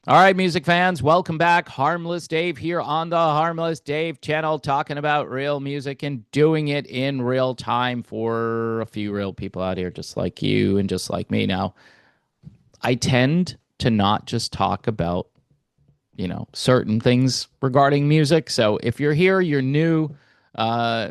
All right, music fans, welcome back. Harmless Dave here on the Harmless Dave channel, talking about real music and doing it in real time for a few real people out here, just like you and just like me. Now, I tend to not just talk about, certain things regarding music. So if you're here, you're new,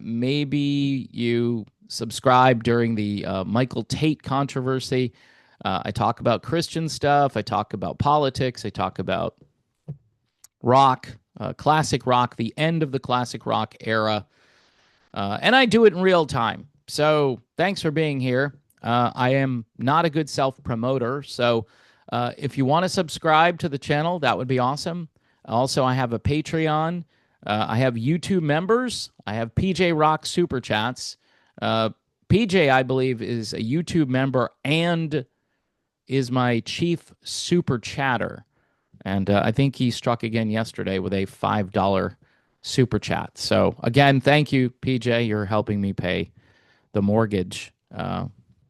maybe you subscribed during the Michael Tate controversy. I talk about Christian stuff. I talk about politics. I talk about rock, classic rock, the end of the classic rock era. And I do it in real time. So thanks for being here. I am not a good self promoter. So if you want to subscribe to the channel, that would be awesome. Also, I have a Patreon. I have YouTube members. I have PJ Rock Super Chats. PJ, I believe, is a YouTube member and is my chief super chatter. And I think he struck again yesterday with a $5 super chat. So, again, thank you, PJ. You're helping me pay the mortgage.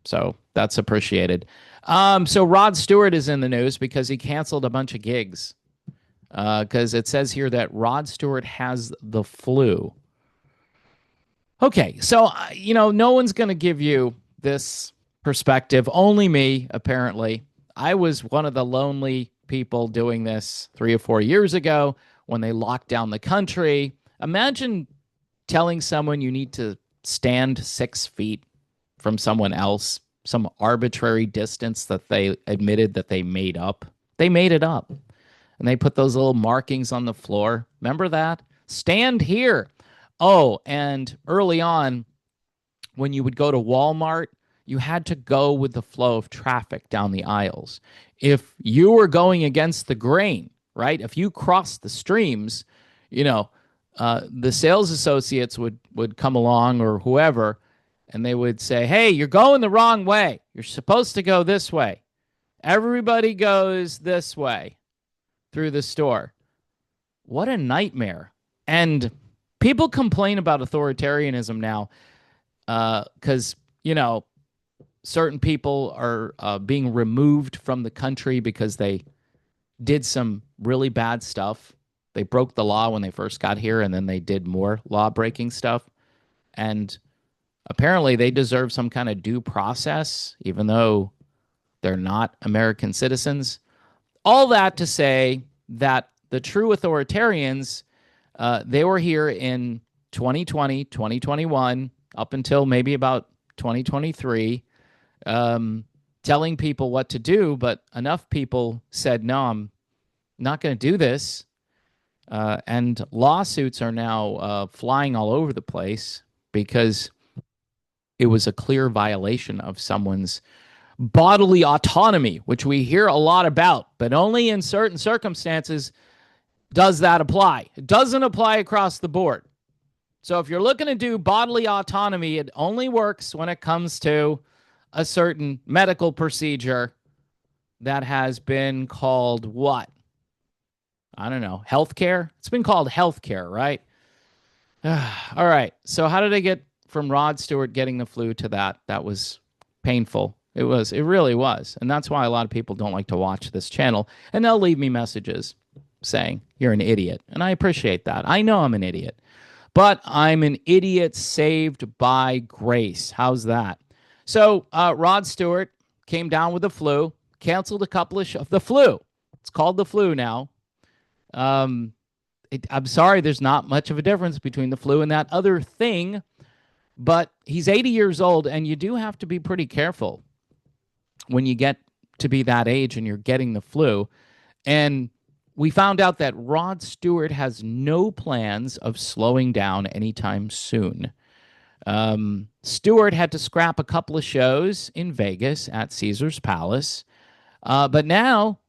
So, that's appreciated. So, Rod Stewart is in the news because he canceled a bunch of gigs. Because it says here that Rod Stewart has the flu. Okay, so, no one's going to give you this perspective. Only me, apparently. I was one of the lonely people doing this 3 or 4 years ago when they locked down the country. Imagine telling someone you need to stand 6 feet from someone else, some arbitrary distance that they admitted that they made up. They made it up. And they put those little markings on the floor. Remember that? Stand here. Oh, and early on, when you would go to Walmart, you had to go with the flow of traffic down the aisles. If you were going against the grain, right? If you crossed the streams, the sales associates would come along or whoever, and they would say, "Hey, you're going the wrong way. You're supposed to go this way. Everybody goes this way through the store." What a nightmare. And people complain about authoritarianism now because, certain people are being removed from the country because they did some really bad stuff. They broke the law when they first got here, and then they did more law breaking stuff. And apparently they deserve some kind of due process, even though they're not American citizens. All that to say that the true authoritarians, they were here in 2020, 2021, up until maybe about 2023, telling people what to do, but enough people said, no, I'm not going to do this. And lawsuits are now flying all over the place because it was a clear violation of someone's bodily autonomy, which we hear a lot about, but only in certain circumstances does that apply. It doesn't apply across the board. So if you're looking to do bodily autonomy, it only works when it comes to a certain medical procedure that has been called what? I don't know. Healthcare? It's been called healthcare, right? All right. So how did I get from Rod Stewart getting the flu to that? That was painful. It was. It really was. And that's why a lot of people don't like to watch this channel. And they'll leave me messages saying, you're an idiot. And I appreciate that. I know I'm an idiot. But I'm an idiot saved by grace. How's that? So Rod Stewart came down with the flu, canceled a couple of the flu. It's called the flu now. I'm sorry, there's not much of a difference between the flu and that other thing, but he's 80 years old, and you do have to be pretty careful when you get to be that age and you're getting the flu. And we found out that Rod Stewart has no plans of slowing down anytime soon. Stewart had to scrap a couple of shows in Vegas at Caesar's Palace, but now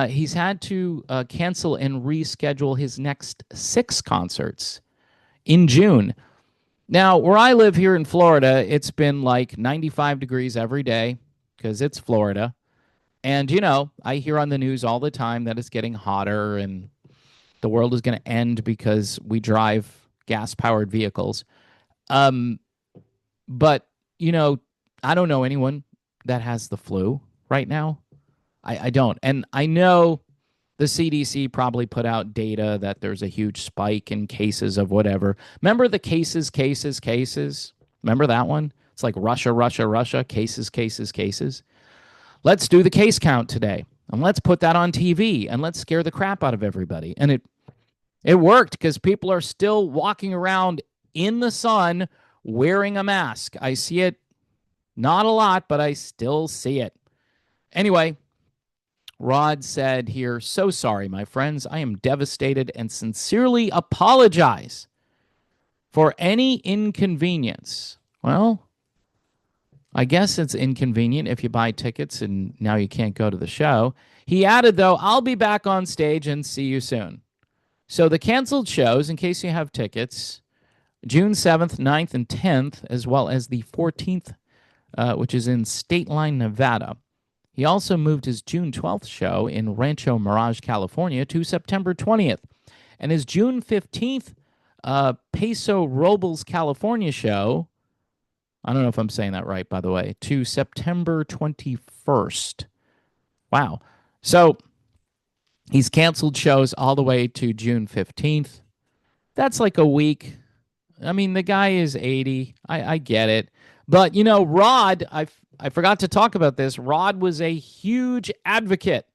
he's had to cancel and reschedule his next 6 concerts in June. Now, where I live here in Florida, it's been like 95 degrees every day because it's Florida. And, I hear on the news all the time that it's getting hotter and the world is going to end because we drive gas-powered vehicles. But, I don't know anyone that has the flu right now. I don't. And I know The CDC probably put out data that there's a huge spike in cases of whatever. Remember the cases? Remember that one? It's like Russia, cases. Let's do the case count today. And let's put that on TV and let's scare the crap out of everybody. And it worked because people are still walking around in the sun wearing a mask. I see it not a lot, but I still see it. Anyway, Rod said here, so sorry, my friends. I am devastated and sincerely apologize for any inconvenience. Well, I guess it's inconvenient if you buy tickets and now you can't go to the show. He added, though, I'll be back on stage and see you soon. So the canceled shows, in case you have tickets, June 7th, 9th, and 10th, as well as the 14th, which is in State Line, Nevada. He also moved his June 12th show in Rancho Mirage, California to September 20th. And his June 15th Paso Robles, California show, I don't know if I'm saying that right, by the way, to September 21st. Wow. So he's canceled shows all the way to June 15th. That's like a week. I mean, the guy is 80. I get it. But, you know, Rod, I forgot to talk about this. Rod was a huge advocate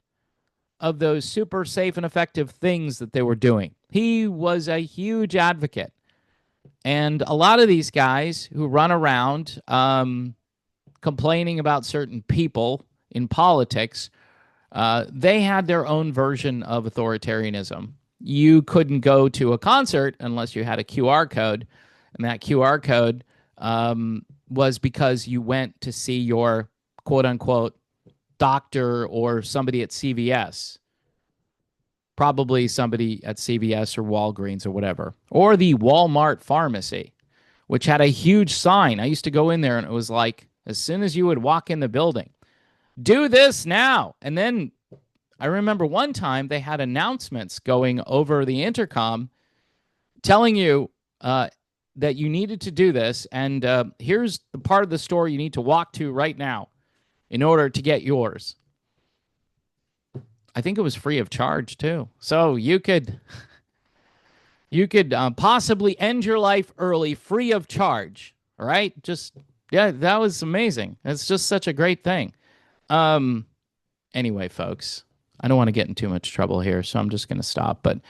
of those super safe and effective things that they were doing. He was a huge advocate. And a lot of these guys who run around complaining about certain people in politics, they had their own version of authoritarianism. You couldn't go to a concert unless you had a QR code, and that QR code was because you went to see your quote-unquote doctor or somebody at CVS. Probably somebody at CVS or Walgreens or whatever. Or the Walmart pharmacy, which had a huge sign. I used to go in there and it was like, as soon as you would walk in the building, do this now. And then I remember one time they had announcements going over the intercom telling you that you needed to do this. And here's the part of the store you need to walk to right now in order to get yours. I think it was free of charge too. So you could possibly end your life early, free of charge. All right. Yeah, that was amazing. It's just such a great thing. Anyway, folks, I don't want to get in too much trouble here, so I'm just going to stop. But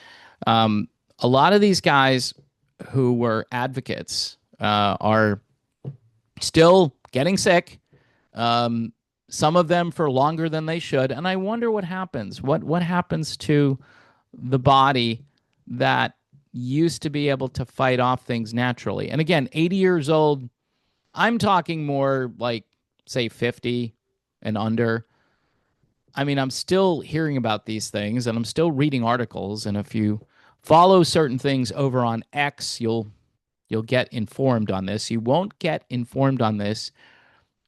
a lot of these guys who were advocates are still getting sick. Some of them for longer than they should. And I wonder what happens. What happens to the body that used to be able to fight off things naturally? And again, 80 years old, I'm talking more like, say, 50 and under. I mean, I'm still hearing about these things and I'm still reading articles. And if you follow certain things over on X, you'll get informed on this. You won't get informed on this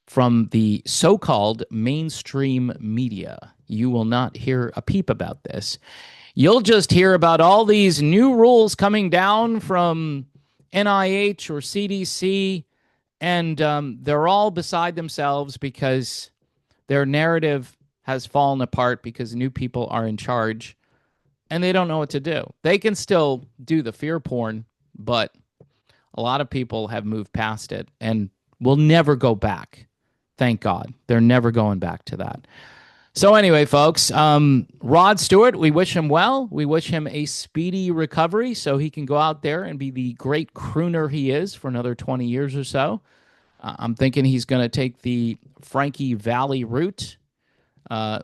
from the so-called mainstream media. You will not hear a peep about this. You'll just hear about all these new rules coming down from NIH or CDC, and they're all beside themselves because their narrative has fallen apart because new people are in charge, and they don't know what to do. They can still do the fear porn, but a lot of people have moved past it and will never go back. Thank God. They're never going back to that. So anyway, folks, Rod Stewart, we wish him well. We wish him a speedy recovery so he can go out there and be the great crooner he is for another 20 years or so. I'm thinking he's going to take the Frankie Valli route,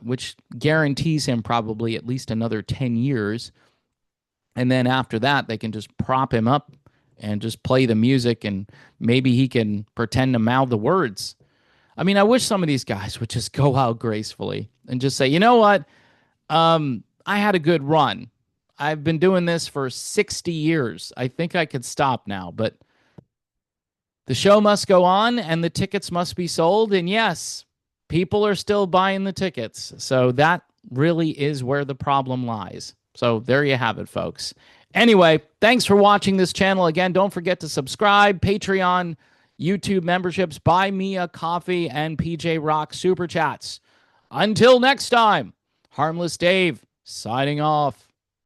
which guarantees him probably at least another 10 years. And then after that, they can just prop him up and just play the music, and maybe he can pretend to mouth the words. I mean, I wish some of these guys would just go out gracefully and just say, you know what? I had a good run. I've been doing this for 60 years. I think I could stop now, but the show must go on and the tickets must be sold. And yes, people are still buying the tickets. So that really is where the problem lies. So there you have it, folks. Anyway, thanks for watching this channel. Again, don't forget to subscribe, Patreon, YouTube memberships, Buy Me a Coffee, and PJ Rock Super Chats. Until next time, Harmless Dave, signing off.